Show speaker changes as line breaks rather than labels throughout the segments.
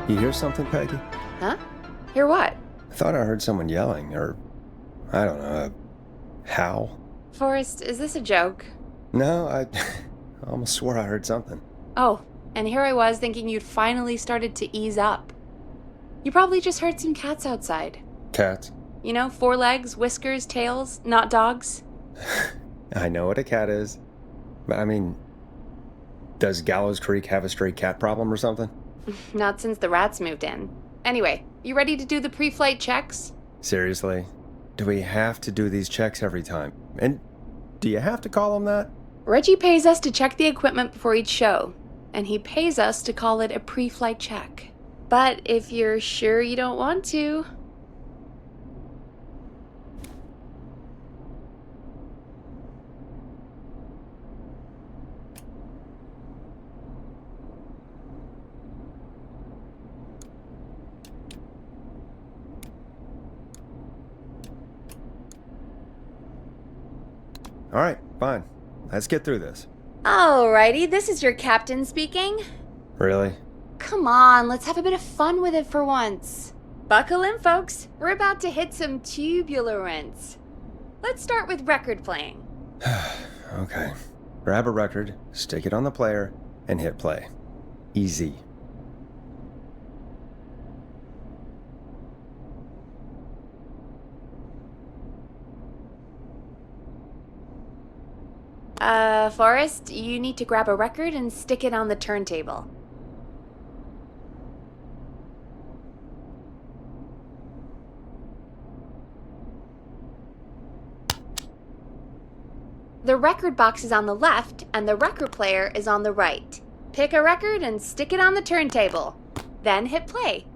You hear something, Peggy?
Huh? Hear what?
I thought I heard someone yelling, or, I don't know, a howl.
Forrest, is this a joke?
No, I almost swore I heard something.
Oh, and here I was thinking you'd finally started to ease up. You probably just heard some cats outside.
Cats?
You know, 4 legs, whiskers, tails, not dogs.
I know what a cat is. But I mean, does Gallows Creek have a stray cat problem or something?
Not since the rats moved in. Anyway, you ready to do the pre-flight checks?
Seriously? Do we have to do these checks every time? And do you have to call them that?
Reggie pays us to check the equipment before each show, and he pays us to call it a pre-flight check. But if you're sure you don't want to...
All right, fine. Let's get through this.
Alrighty, this is your captain speaking.
Really?
Come on, let's have a bit of fun with it for once. Buckle in, folks. We're about to hit some tubulence. Let's start with record playing.
Okay. Grab a record, stick it on the player, and hit play. Easy.
Forrest, you need to grab a record and stick it on the turntable. The record box is on the left, and the record player is on the right. Pick a record and stick it on the turntable. Then hit play.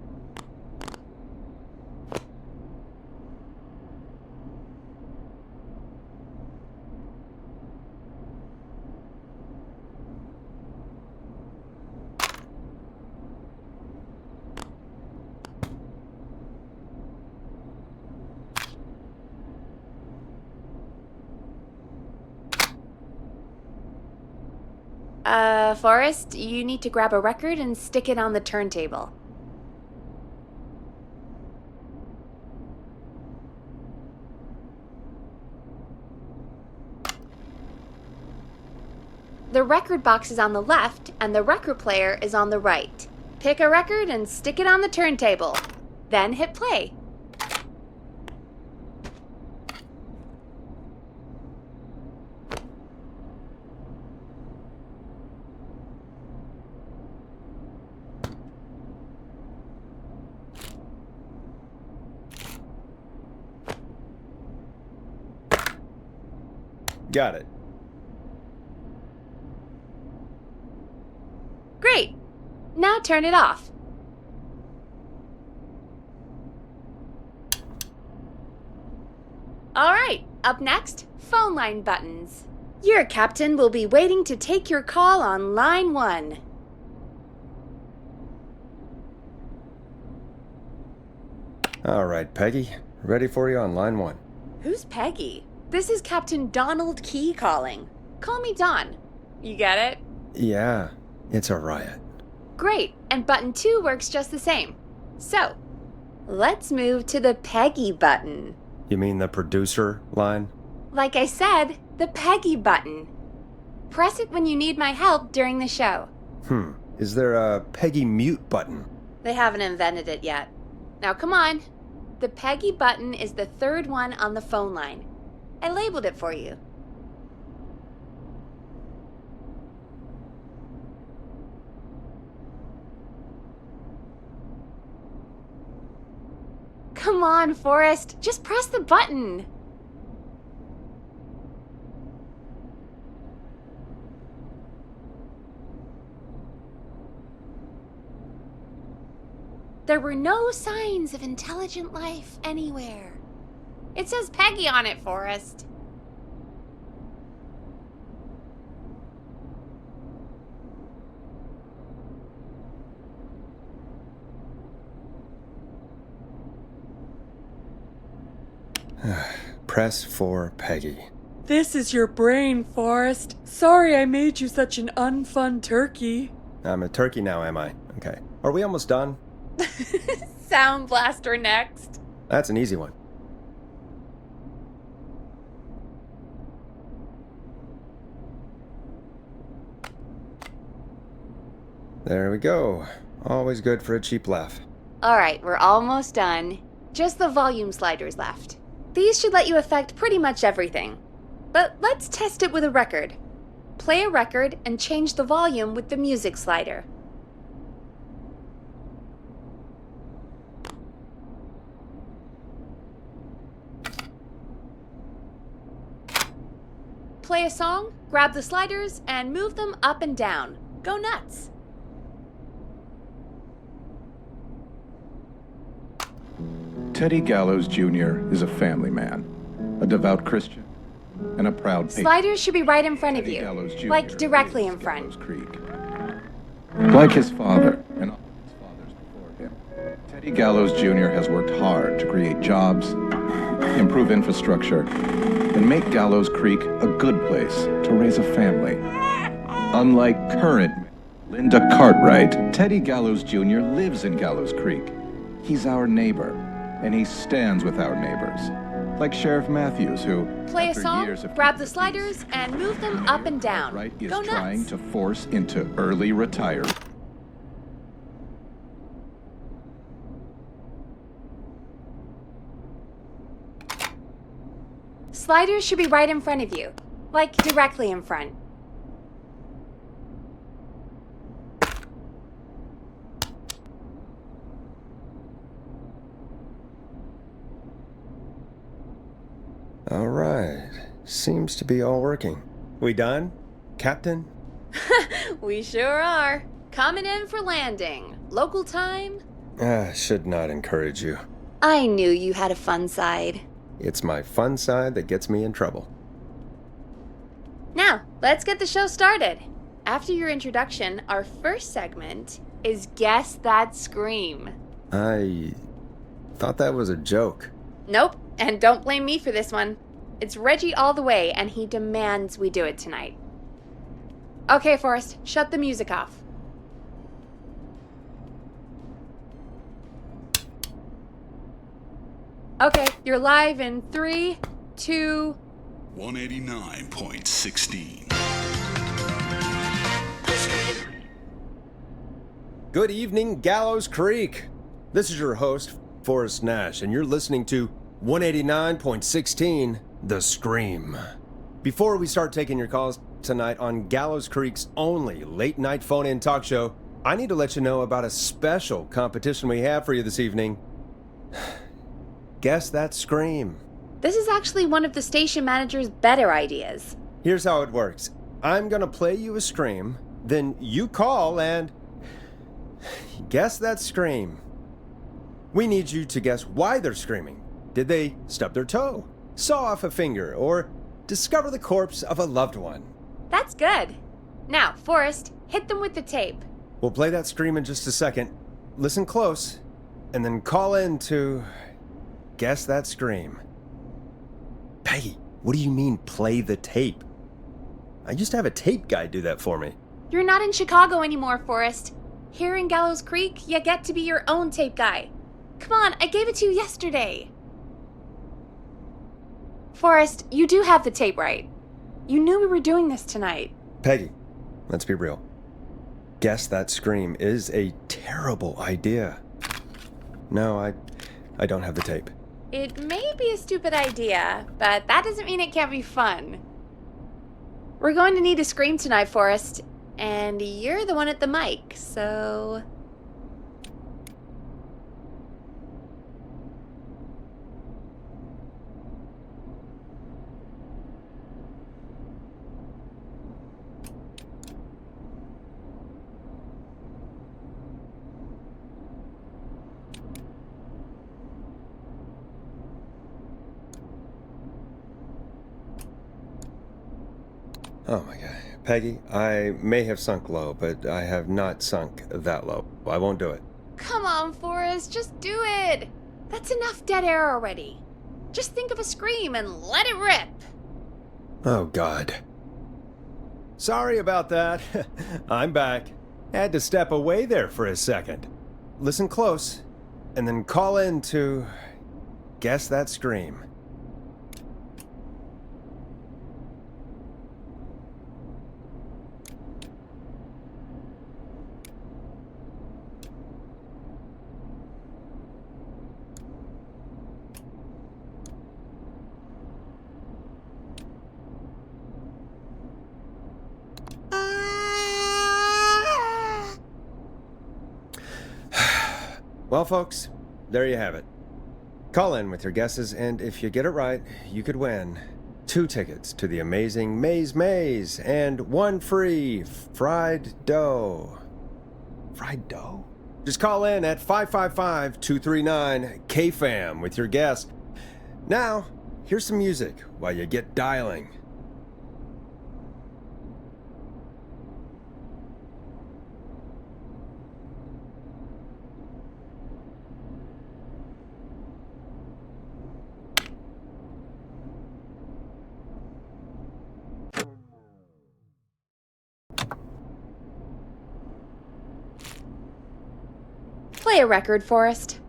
Forrest, you need to grab a record and stick it on the turntable. The record box is on the left, and the record player is on the right. Pick a record and stick it on the turntable. Then hit play.
Got it.
Great! Now turn it off. Alright, up next, phone line buttons. Your captain will be waiting to take your call on line 1.
All right, Peggy. Ready for you on line 1.
Who's Peggy? This is Captain Donald Key calling. Call me Don. You get it?
Yeah, it's a riot.
Great, and button 2 works just the same. So, let's move to the Peggy button.
You mean the producer line?
Like I said, the Peggy button. Press it when you need my help during the show.
Is there a Peggy mute button?
They haven't invented it yet. Now come on. The Peggy button is the 3rd one on the phone line. I labeled it for you. Come on, Forrest. Just press the button. There were no signs of intelligent life anywhere. It says Peggy on it, Forrest.
Press for Peggy.
This is your brain, Forrest. Sorry I made you such an unfun turkey.
I'm a turkey now, am I? Okay. Are we almost done?
Sound Blaster next.
That's an easy one. There we go. Always good for a cheap laugh.
Alright, we're almost done. Just the volume sliders left. These should let you affect pretty much everything. But let's test it with a record. Play a record and change the volume with the music slider. Play a song, grab the sliders, and move them up and down. Go nuts!
Teddy Gallows Jr. is a family man, a devout Christian, and a proud patriot.
Sliders should be right in front of
Teddy
you,
Gallows Jr.
like directly in
lives
front.
Gallows Creek. Like his father and all his fathers before him, Teddy Gallows Jr. has worked hard to create jobs, improve infrastructure, and make Gallows Creek a good place to raise a family. Unlike current Linda Cartwright, Teddy Gallows Jr. lives in Gallows Creek. He's our neighbor, and he stands with our neighbors. Like Sheriff Matthews, who,
Play a
after
song,
years of
grab the
keeping peace,
sliders, and move them up and down.
Cartwright is
Go
trying
nuts!
to force into early retirement.
Sliders should be right in front of you, like directly in front.
All right. Seems to be all working. We done, Captain?
We sure are. Coming in for landing. Local time?
Should not encourage you.
I knew you had a fun side.
It's my fun side that gets me in trouble.
Now, let's get the show started. After your introduction, our first segment is Guess That Scream.
I thought that was a joke.
Nope, and don't blame me for this one. It's Reggie all the way, and he demands we do it tonight. Okay, Forrest, shut the music off. Okay, you're live in 3, 2...
189.16.
Good evening, Gallows Creek. This is your host, Forrest Nash, and you're listening to 189.16, The Scream. Before we start taking your calls tonight on Gallows Creek's only late-night phone-in talk show, I need to let you know about a special competition we have for you this evening. Guess That Scream.
This is actually one of the station manager's better ideas.
Here's how it works. I'm gonna play you a scream, then you call and guess that scream. We need you to guess why they're screaming. Did they stub their toe, saw off a finger, or discover the corpse of a loved one?
That's good. Now, Forrest, hit them with the tape.
We'll play that scream in just a second. Listen close, and then call in to guess that scream. Peggy, what do you mean play the tape? I used to have a tape guy do that for me.
You're not in Chicago anymore, Forrest. Here in Gallows Creek, you get to be your own tape guy. Come on, I gave it to you yesterday. Forrest, you do have the tape right. You knew we were doing this tonight.
Peggy, let's be real. Guess that scream is a terrible idea. No, I don't have the tape.
It may be a stupid idea, but that doesn't mean it can't be fun. We're going to need a scream tonight, Forrest, and you're the one at the mic, so...
Oh my god. Peggy, I may have sunk low, but I have not sunk that low. I won't do it.
Come on, Forrest, just do it! That's enough dead air already. Just think of a scream and let it rip!
Oh god. Sorry about that. I'm back. Had to step away there for a second. listen close, and then call in to guess that scream. Well, folks, there you have it. Call in with your guesses, and if you get it right, you could win 2 tickets to the amazing Maze Maze and 1 free fried dough. Fried dough? Just call in at 555-239-KFAM with your guess. Now, here's some music while you get dialing.
Play a record, Forrest.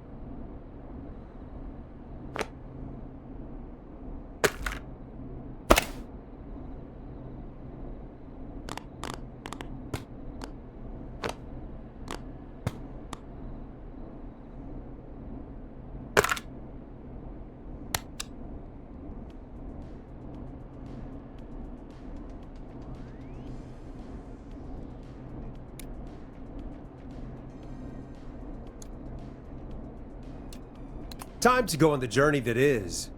Time to go on the journey that is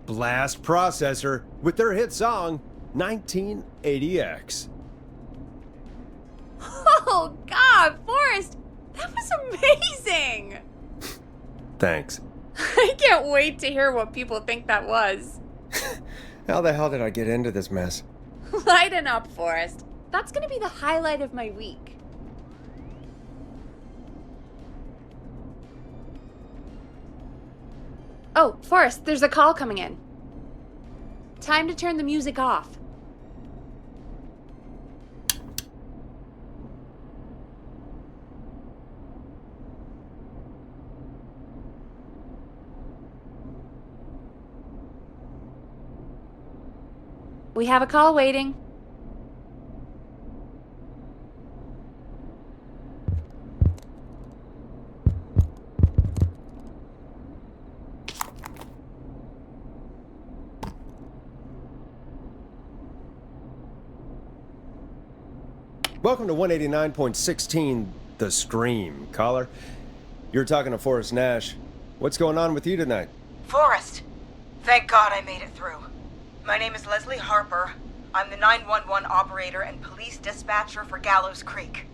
Blast Processor with their hit song 1980X.
Oh, God, Forrest! That was amazing!
Thanks.
I can't wait to hear what people think that was.
How the hell did I get into this mess?
Lighten up, Forrest. That's gonna be the highlight of my week. Oh, Forrest, there's a call coming in. Time to turn the music off. We have a call waiting.
Welcome to 189.16 The Scream, caller. You're talking to Forrest Nash. What's going on with you tonight?
Forrest! Thank God I made it through. My name is Leslie Harper. I'm the 911 operator and police dispatcher for Gallows Creek.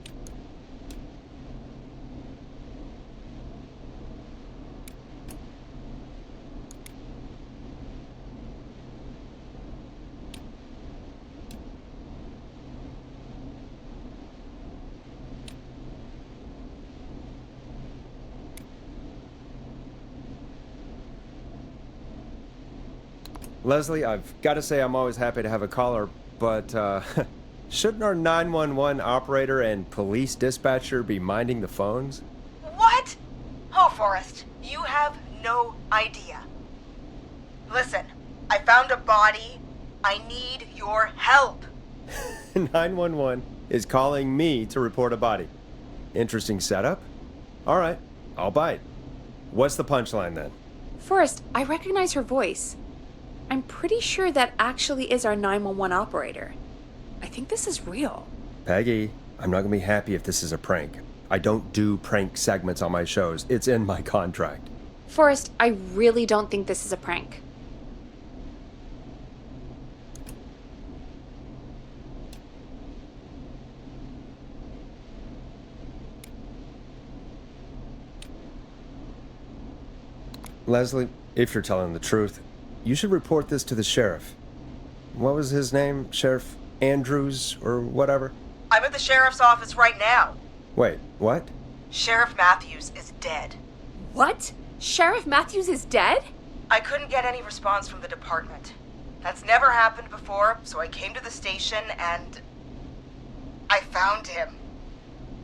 Leslie, I've got to say I'm always happy to have a caller, but shouldn't our 911 operator and police dispatcher be minding the phones?
What? Oh, Forrest, you have no idea. Listen, I found a body. I need your help.
911 is calling me to report a body. Interesting setup. All right, I'll bite. What's the punchline then?
Forrest, I recognize her voice. I'm pretty sure that actually is our 911 operator. I think this is real.
Peggy, I'm not going to be happy if this is a prank. I don't do prank segments on my shows. It's in my contract.
Forrest, I really don't think this is a prank.
Leslie, if you're telling the truth, you should report this to the sheriff. What was his name? Sheriff Andrews or whatever?
I'm at the sheriff's office right now.
Wait, what?
Sheriff Matthews is dead.
What? Sheriff Matthews is dead?
I couldn't get any response from the department. That's never happened before, so I came to the station and I found him.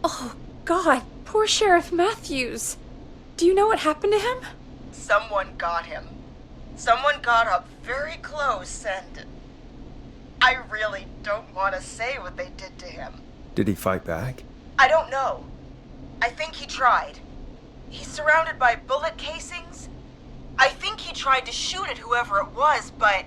Oh,
God, poor Sheriff Matthews. Do you know what happened to him?
Someone got him. Someone got up very close and... I really don't want to say what they did to him.
Did he fight back?
I don't know. I think he tried. He's surrounded by bullet casings. I think he tried to shoot at whoever it was, but...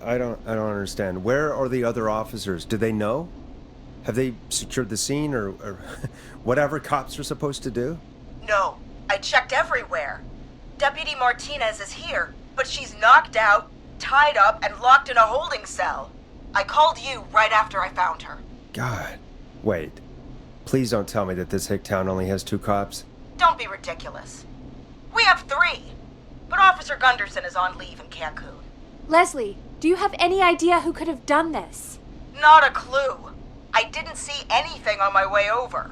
I don't understand. Where are the other officers? Do they know? Have they secured the scene or whatever cops are supposed to do?
No, I checked everywhere. Deputy Martinez is here, but she's knocked out, tied up, and locked in a holding cell. I called you right after I found her.
God. Wait. Please don't tell me that this hick town only has 2 cops.
Don't be ridiculous. We have 3, but Officer Gunderson is on leave in Cancun.
Leslie, do you have any idea who could have done this?
Not a clue. I didn't see anything on my way over.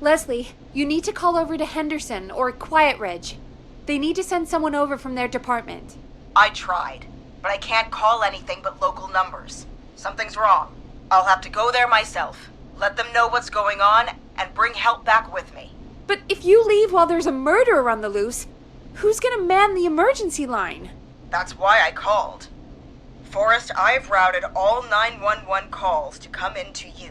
Leslie, you need to call over to Henderson or Quiet Ridge. They need to send someone over from their department.
I tried, but I can't call anything but local numbers. Something's wrong. I'll have to go there myself, let them know what's going on, and bring help back with me.
But if you leave while there's a murderer on the loose, who's gonna man the emergency line?
That's why I called. Forrest, I've routed all 911 calls to come in to you.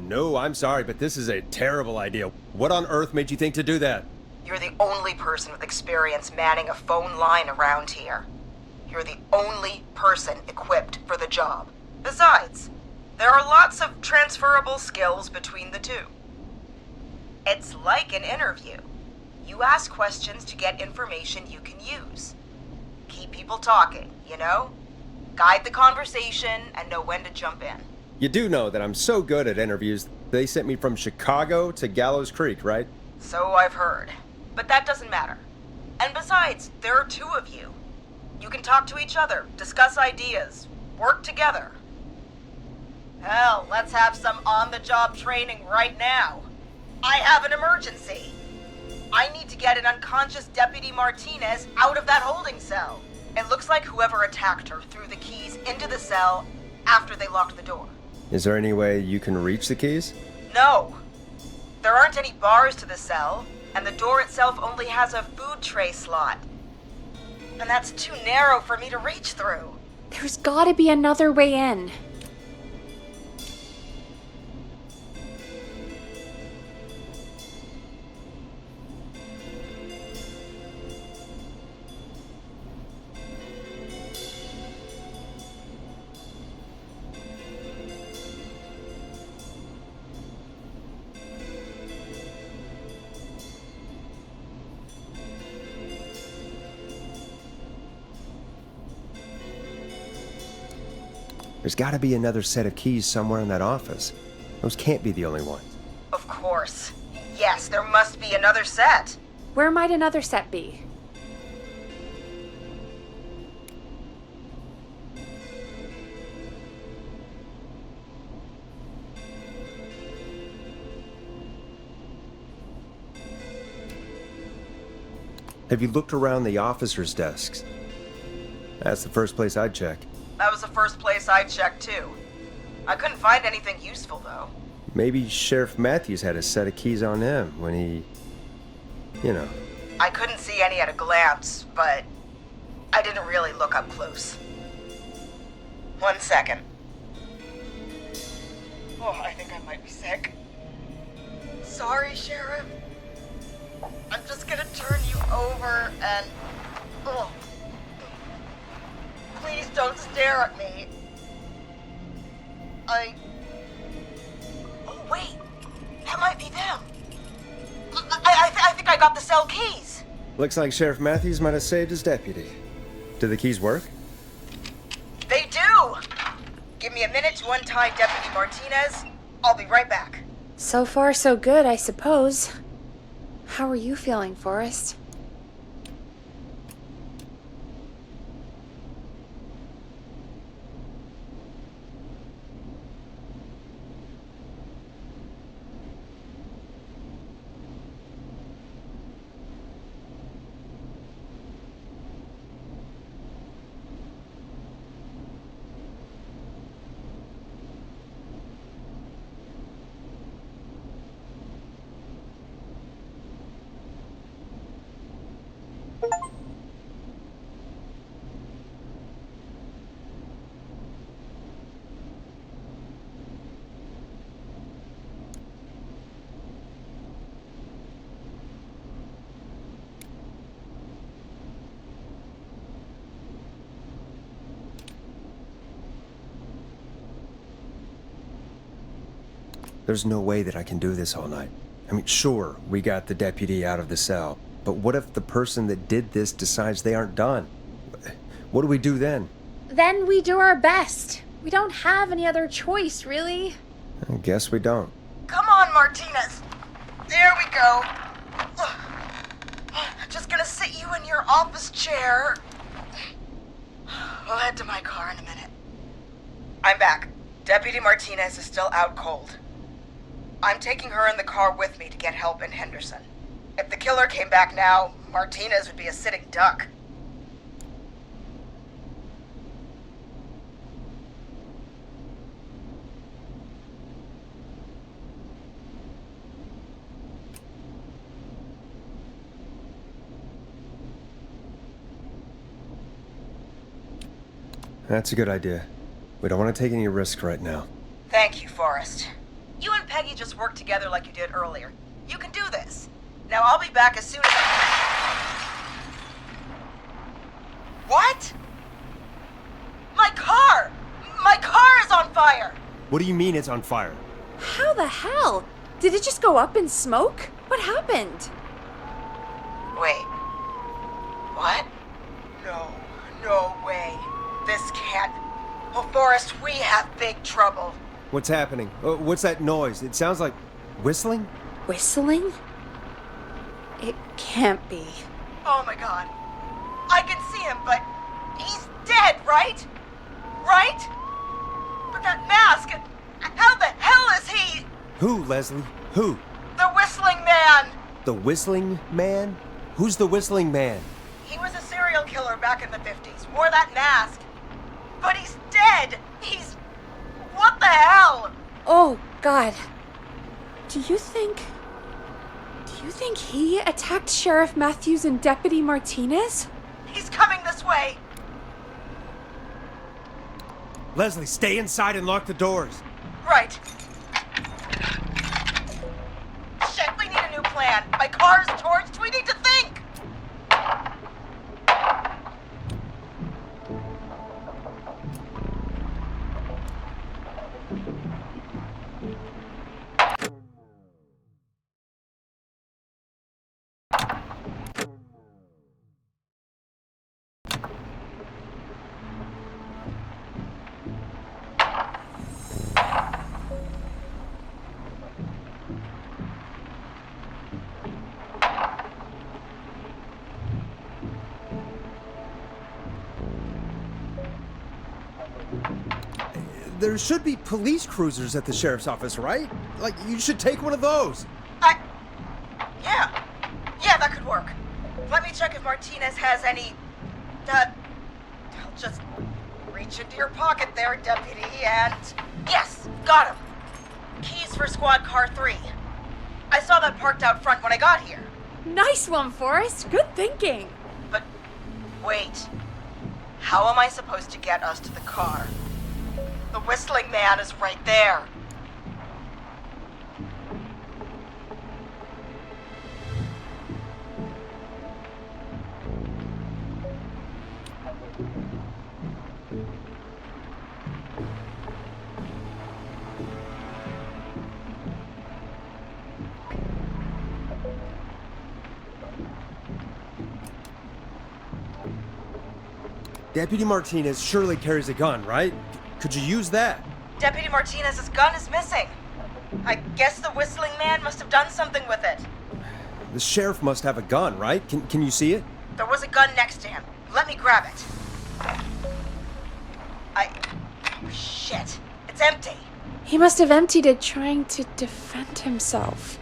No, I'm sorry, but this is a terrible idea. What on earth made you think to do that?
You're the only person with experience manning a phone line around here. You're the only person equipped for the job. Besides, there are lots of transferable skills between the two. It's like an interview. You ask questions to get information you can use. Keep people talking, you know? Guide the conversation and know when to jump in.
You do know that I'm so good at interviews, they sent me from Chicago to Gallows Creek, right?
So I've heard. But that doesn't matter. And besides, there are 2 of you. You can talk to each other, discuss ideas, work together. Hell, let's have some on-the-job training right now. I have an emergency. I need to get an unconscious Deputy Martinez out of that holding cell. It looks like whoever attacked her threw the keys into the cell after they locked the door.
Is there any way you can reach the keys?
No. There aren't any bars to the cell, and the door itself only has a food tray slot. And that's too narrow for me to reach through.
There's gotta be another way in.
There's gotta be another set of keys somewhere in that office. Those can't be the only ones.
Of course. Yes, there must be another set.
Where might another set be?
Have you looked around the officers' desks? That's the first place I'd check.
That was the first place I checked, too. I couldn't find anything useful, though.
Maybe Sheriff Matthews had a set of keys on him when he... you know.
I couldn't see any at a glance, but I didn't really look up close. 1 second. Oh, I think I might be sick. Sorry, Sheriff. I'm just gonna turn you over and... Oh. Please don't stare at me. Oh, wait. That might be them. I think I got the cell keys.
Looks like Sheriff Matthews might have saved his deputy. Do the keys work?
They do! Give me a minute to untie Deputy Martinez. I'll be right back.
So far, so good, I suppose. How are you feeling, Forrest?
There's no way that I can do this all night. I mean, sure, we got the deputy out of the cell, but what if the person that did this decides they aren't done? What do we do then?
Then we do our best. We don't have any other choice, really.
I guess we don't.
Come on, Martinez. There we go. Just gonna sit you in your office chair. We'll head to my car in a minute. I'm back. Deputy Martinez is still out cold. I'm taking her in the car with me to get help in Henderson. If the killer came back now, Martinez would be a sitting duck.
That's a good idea. We don't want to take any risk right now.
Thank you, Forrest. You and Peggy just worked together like you did earlier. You can do this. Now I'll be back as soon as What? My car! My car is on fire!
What do you mean it's on fire?
How the hell? Did it just go up in smoke? What happened?
Wait. What? No way. This can't... Oh, Forrest, we have big trouble.
What's happening? What's that noise? It sounds like whistling?
Whistling? It can't be.
Oh my god. I can see him, but he's dead, right? Right? But that mask, how the hell is he?
Who, Leslie? Who?
The Whistling Man!
The Whistling Man? Who's the Whistling Man?
He was a serial killer back in the 50s, wore that mask. But he's dead! He's... What the hell?
Oh, God. Do you think he attacked Sheriff Matthews and Deputy Martinez?
He's coming this way!
Leslie, stay inside and lock the doors.
Right. Shit, we need a new plan. My car is torched. We need to think!
There should be police cruisers at the sheriff's office, right? Like, you should take one of those.
Yeah, that could work. Let me check if Martinez has any... I'll just reach into your pocket there, deputy, and... Yes, got him. Keys for squad car 3. I saw that parked out front when I got here.
Nice one, Forrest. Good thinking.
But wait. How am I supposed to get us to the car? The Whistling Man is right there.
Deputy Martinez surely carries a gun, right? Could you use that?
Deputy Martinez's gun is missing. I guess the whistling man must have done something with it.
The sheriff must have a gun, right? Can you see it?
There was a gun next to him. Let me grab it. Oh, shit. It's empty.
He must have emptied it trying to defend himself.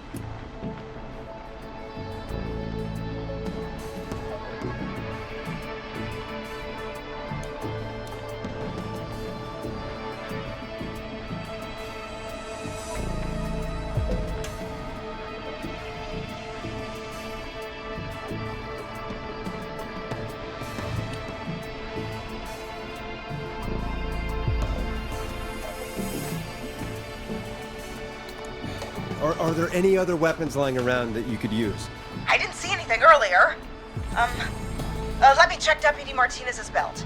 Are there any other weapons lying around that you could use?
I didn't see anything earlier. Let me check Deputy Martinez's belt.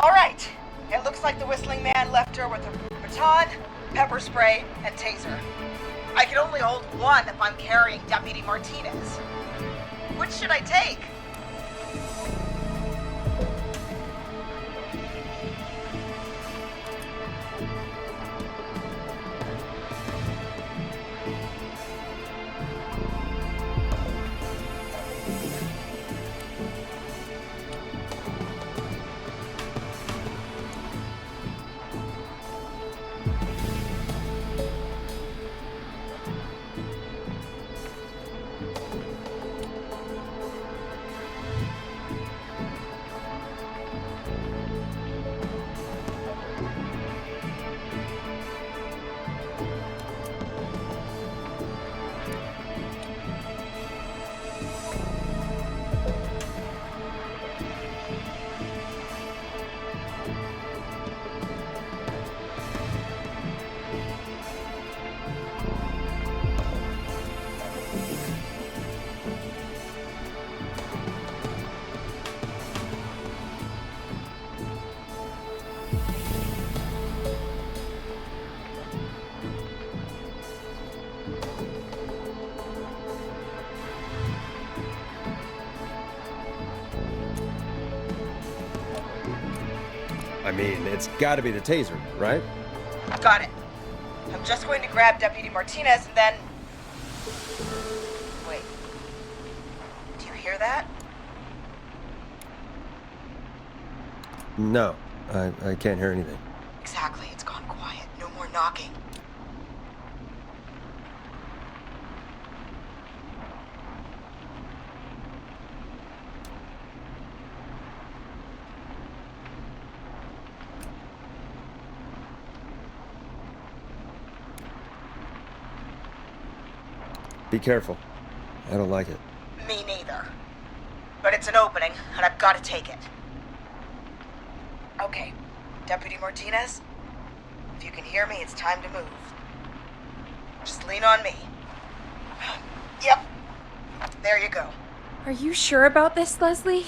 All right. It looks like the whistling man left her with a baton, pepper spray, and taser. I can only hold one if I'm carrying Deputy Martinez. Which should I take?
I mean, it's gotta be the taser, right?
Got it. I'm just going to grab Deputy Martinez and then... Wait. Do you hear that?
No, I can't hear anything.
Exactly. It's gone quiet. No more knocking.
Be careful. I don't like it.
Me neither. But it's an opening, and I've got to take it. Okay, Deputy Martinez, if you can hear me, it's time to move. Just lean on me. Yep. There you go.
Are you sure about this, Leslie?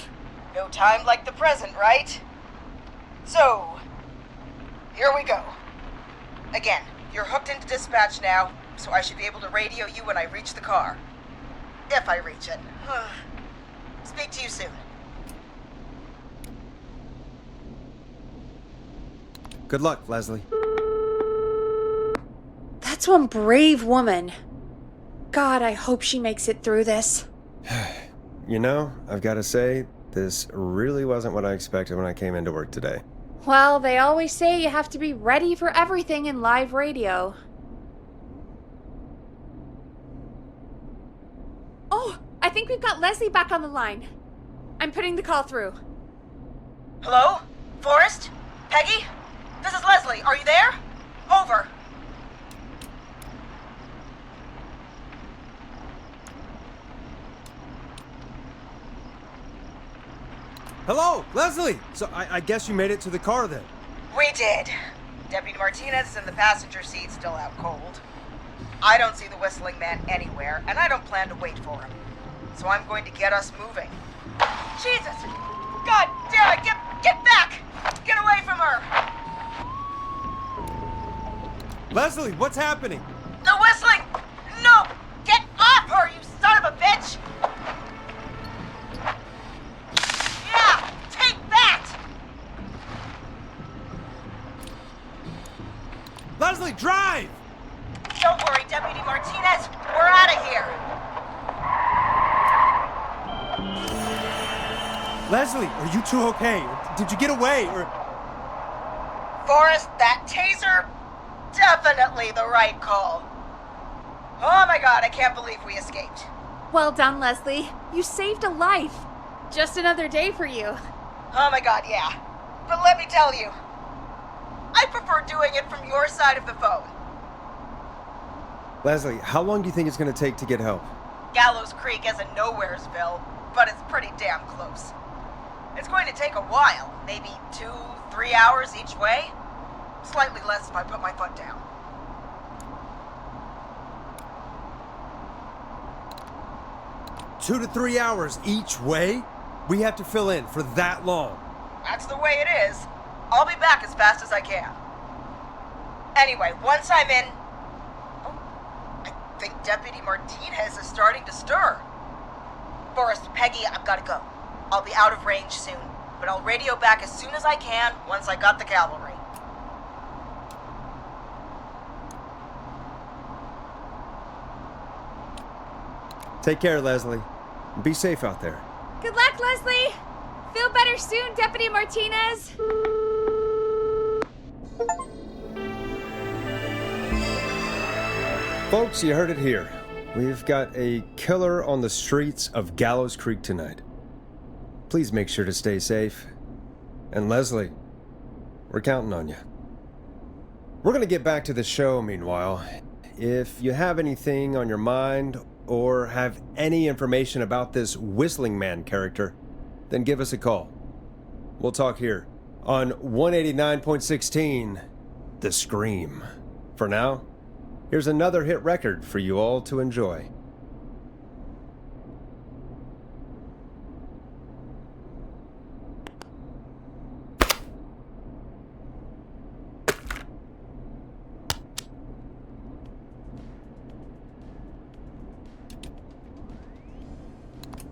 No time like the present, right? So, here we go. Again, you're hooked into dispatch now, so I should be able to radio you when I reach the car. If I reach it. Speak to you soon.
Good luck, Leslie.
That's one brave woman. God, I hope she makes it through this.
You know, I've got to say, this really wasn't what I expected when I came into work today.
Well, they always say you have to be ready for everything in live radio. Oh, I think we've got Leslie back on the line. I'm putting the call through.
Hello? Forrest? Peggy? This is Leslie. Are you there? Over.
Hello, Leslie! So I guess you made it to the car then.
We did. Deputy Martinez is in the passenger seat, still out cold. I don't see the whistling man anywhere, and I don't plan to wait for him. So I'm going to get us moving. Jesus! God damn it! Get back! Get away from her!
Leslie, what's happening?
The whistling! No! Get off her, you son of a bitch!
Leslie, drive!
Don't worry, Deputy Martinez. We're out of here.
Leslie, are you two okay? Did you get away? Or
Forrest, that taser? Definitely the right call. Oh my god, I can't believe we escaped.
Well done, Leslie. You saved a life. Just another day for you.
Oh my god, yeah. But let me tell you, I prefer doing it from your side of the phone.
Leslie, how long do you think it's going to take to get help?
Gallows Creek isn't Nowheresville, but it's pretty damn close. It's going to take a while, maybe 2-3 hours each way. Slightly less if I put my foot down.
Two to 3 hours each way? We have to fill in for that long.
That's the way it is. I'll be back as fast as I can. Anyway, once I'm in... Oh, I think Deputy Martinez is starting to stir. Forrest, Peggy, I've got to go. I'll be out of range soon, but I'll radio back as soon as I can once I got the cavalry.
Take care, Leslie. Be safe out there.
Good luck, Leslie. Feel better soon, Deputy Martinez.
Folks, you heard it here. We've got a killer on the streets of Gallows Creek tonight. Please make sure to stay safe. And Leslie, we're counting on you. We're going to get back to the show meanwhile. If you have anything on your mind or have any information about this Whistling Man character, then give us a call. We'll talk here on 189.16, The Scream. For now, here's another hit record for you all to enjoy.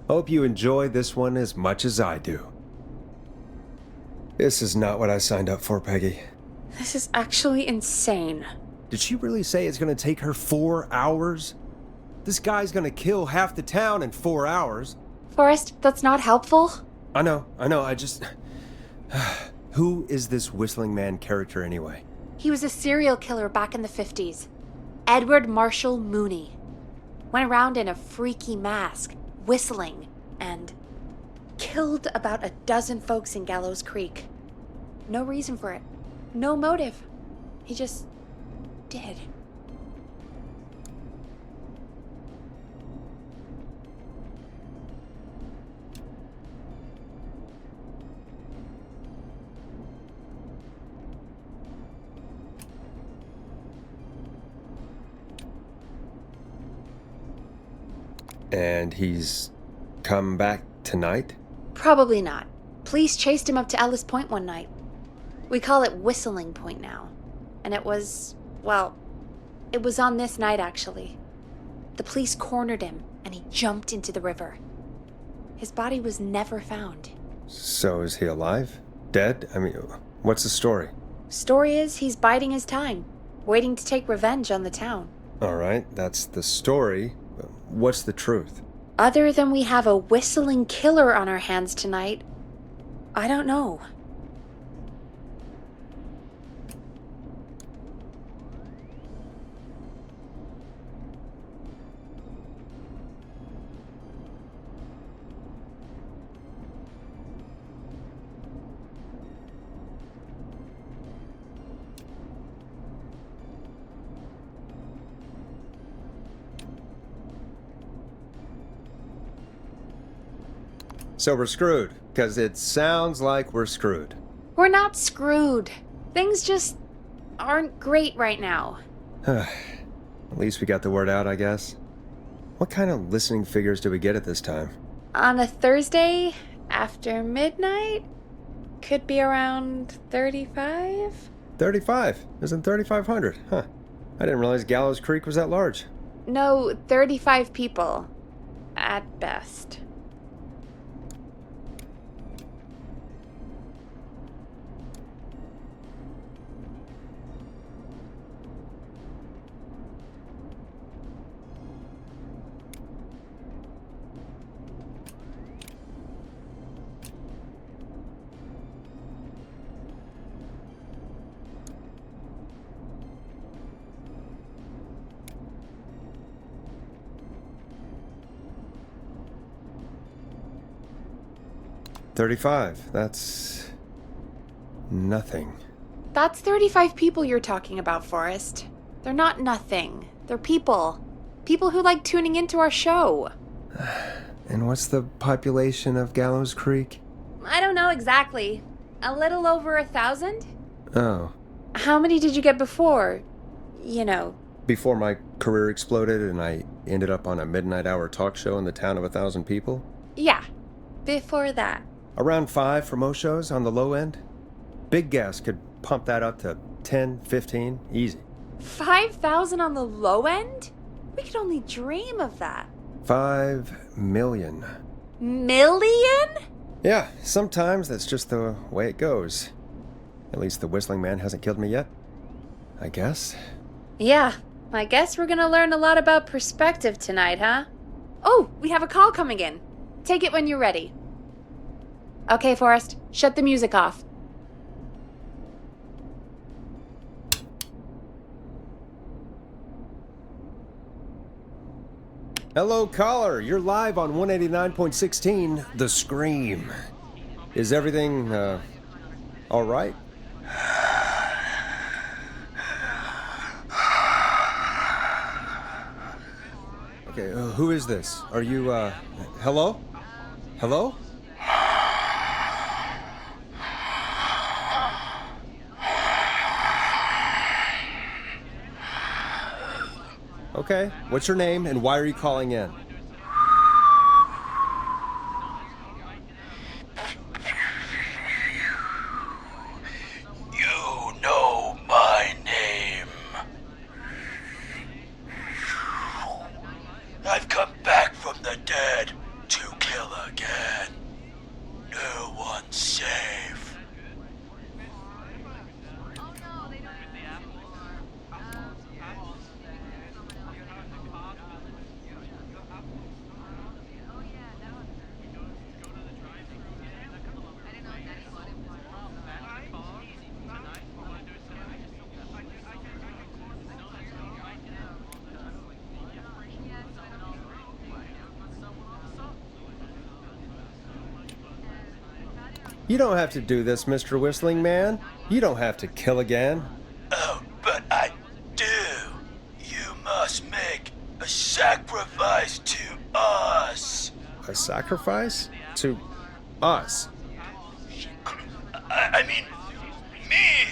Hope you enjoy this one as much as I do. This is not what I signed up for, Peggy.
This is actually insane.
Did she really say it's gonna take her 4 hours? This guy's gonna kill half the town in 4 hours.
Forrest, that's not helpful.
I know, I just... Who is this Whistling Man character anyway?
He was a serial killer back in the 50s. Edward Marshall Mooney. Went around in a freaky mask, whistling, and killed about a dozen folks in Gallows Creek. No reason for it. No motive. He just did.
And he's come back tonight?
Probably not. Police chased him up to Ellis Point one night. We call it Whistling Point now. And it was, well, it was on this night actually. The police cornered him and he jumped into the river. His body was never found.
So is he alive? Dead? I mean, what's the story?
Story is he's biding his time, waiting to take revenge on the town.
All right, that's the story. What's the truth?
Other than we have a whistling killer on our hands tonight, I don't know.
So we're screwed, because it sounds like we're screwed.
We're not screwed. Things just aren't great right now.
At least we got the word out, I guess. What kind of listening figures do we get at this time?
On a Thursday after midnight, could be around 35?
35. Isn't 3,500? Huh. I didn't realize Gallows Creek was that large.
No, 35 people. At best.
35. That's nothing.
That's 35 people you're talking about, Forrest. They're not nothing. They're people. People who like tuning into our show.
And what's the population of Gallows Creek?
I don't know exactly. A little over 1,000?
Oh.
How many did you get before? You know.
Before my career exploded and I ended up on a midnight hour talk show in the town of 1,000 people?
Yeah. Before that.
Around 5 for most shows on the low end. Big Gas could pump that up to 10, 15, easy.
5,000 on the low end? We could only dream of that.
5 million.
Million?
Yeah, sometimes that's just the way it goes. At least the Whistling Man hasn't killed me yet. I guess.
Yeah, I guess we're gonna learn a lot about perspective tonight, huh? Oh, we have a call coming in. Take it when you're ready. Okay, Forrest, shut the music off.
Hello, caller. You're live on 189.16, The Scream. Is everything, all right? Okay, who is this? Are you, hello? Hello? Okay, what's your name and why are you calling in?
You know my name. I've come back from the dead to kill again. No one's safe.
You don't have to do this, Mr. Whistling Man. You don't have to kill again.
Oh, but I do. You must make a sacrifice to us.
A sacrifice? To us?
I mean, me.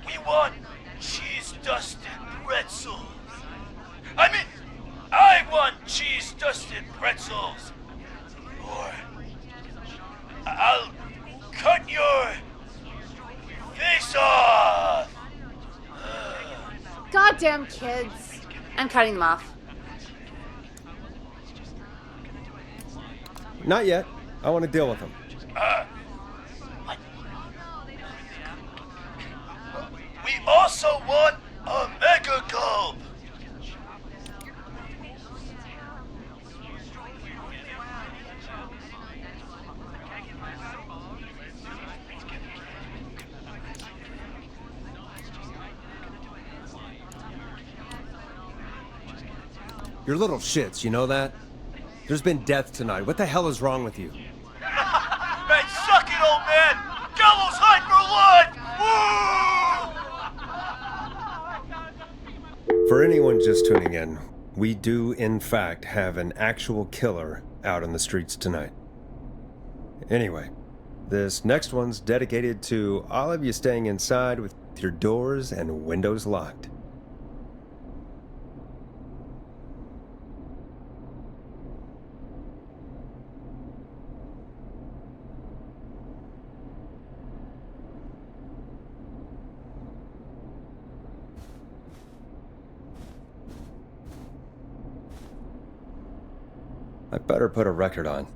We want cheese-dusted pretzels. I want cheese-dusted pretzels. Or I'll cut your face off.
Goddamn kids. I'm cutting them off.
Not yet. I want to deal with them.
We also want a mega gulp.
You're little shits, you know that? There's been death tonight. What the hell is wrong with you?
Man, suck it, old man! Gallows high for life! Woo!
For anyone just tuning in, we do, in fact, have an actual killer out in the streets tonight. Anyway, this next one's dedicated to all of you staying inside with your doors and windows locked. I better put a record on.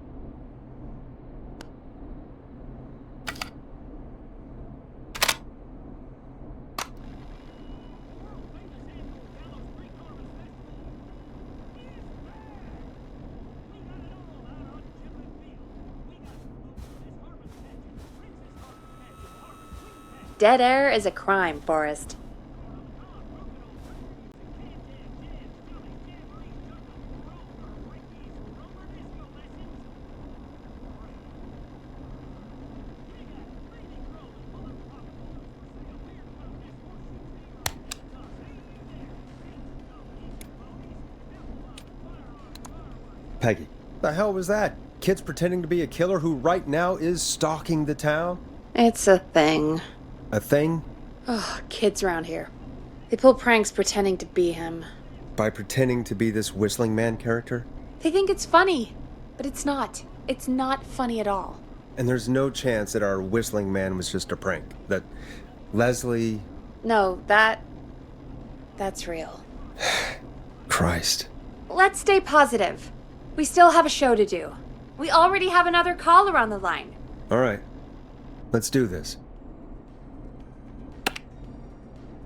Dead air is a crime, Forrest.
Peggy, the hell was that? Kids pretending to be a killer who right now is stalking the town?
It's a thing.
A thing?
Oh, kids around here. They pull pranks pretending to be him.
By pretending to be this whistling man character?
They think it's funny, but it's not. It's not funny at all.
And there's no chance that our whistling man was just a prank? That Leslie...
No, that's real.
Christ.
Let's stay positive. We still have a show to do. We already have another caller on the line.
All right. Let's do this.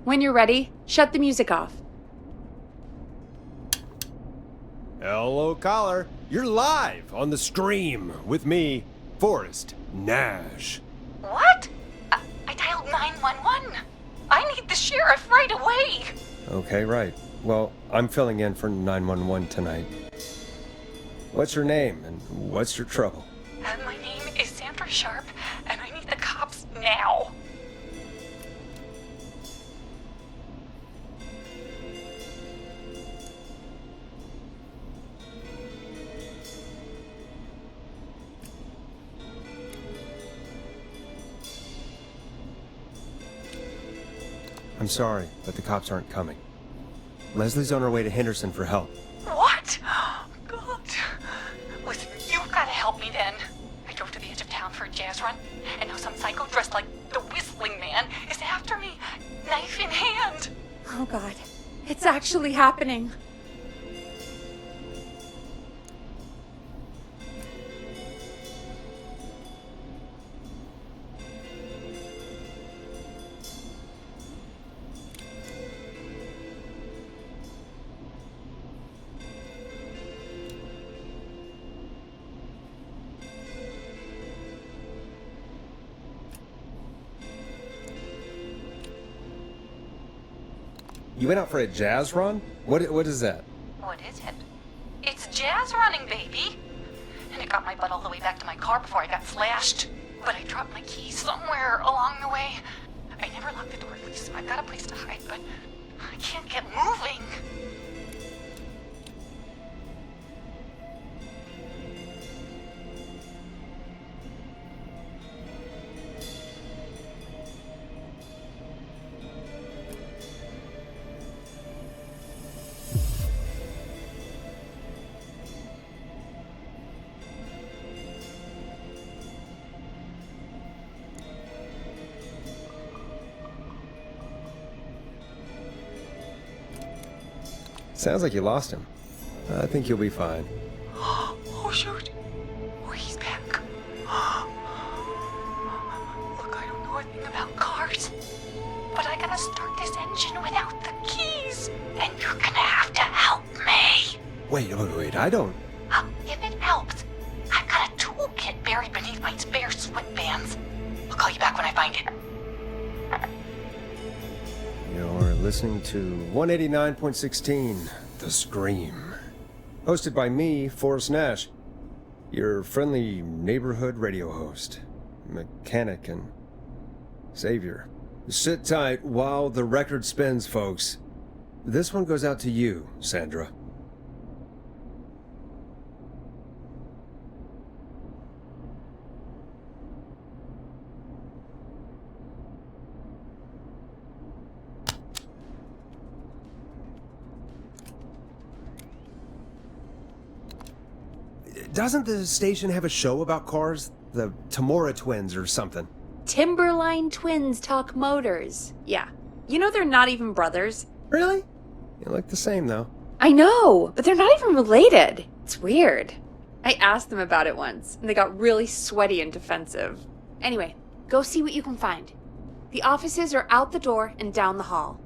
When you're ready, shut the music off.
Hello, caller. You're live on the Scream with me, Forrest Nash.
What? I dialed 911. I need the sheriff right away.
Okay, right. Well, I'm filling in for 911 tonight. What's your name and what's your trouble?
My name is Sandra Sharp, and I need the cops now.
I'm sorry, but the cops aren't coming. Leslie's on her way to Henderson for help.
What? God. Listen, you've got to help me then. I drove to the edge of town for a jazz run, and now some psycho dressed like the Whistling Man is after me, knife in hand.
Oh God, it's actually happening.
You went out for a jazz run? What is that?
What is it? It's jazz running, baby. And it got my butt all the way back to my car before I got slashed. But I dropped my keys somewhere along the way. I never locked the door, at least, so I've got a place to hide, but I can't get moving.
Sounds like you lost him. I think you'll be fine.
Oh, shoot. Oh, he's back. Look, I don't know a thing about cars, but I gotta start this engine without the keys. And you're gonna have to help me.
Wait, I don't...
If it helps, I've got a toolkit buried beneath my spare sweatbands. I'll call you back when I find it.
You're listening to 189.16, The Scream. Hosted by me, Forrest Nash, your friendly neighborhood radio host, mechanic, and savior. Sit tight while the record spins, folks. This one goes out to you, Sandra. Doesn't the station have a show about cars? The Tamora twins or something?
Timberline twins talk motors. Yeah. You know they're not even brothers.
Really? You look the same, though.
I know, but they're not even related. It's weird. I asked them about it once, and they got really sweaty and defensive. Anyway, go see what you can find. The offices are out the door and down the hall.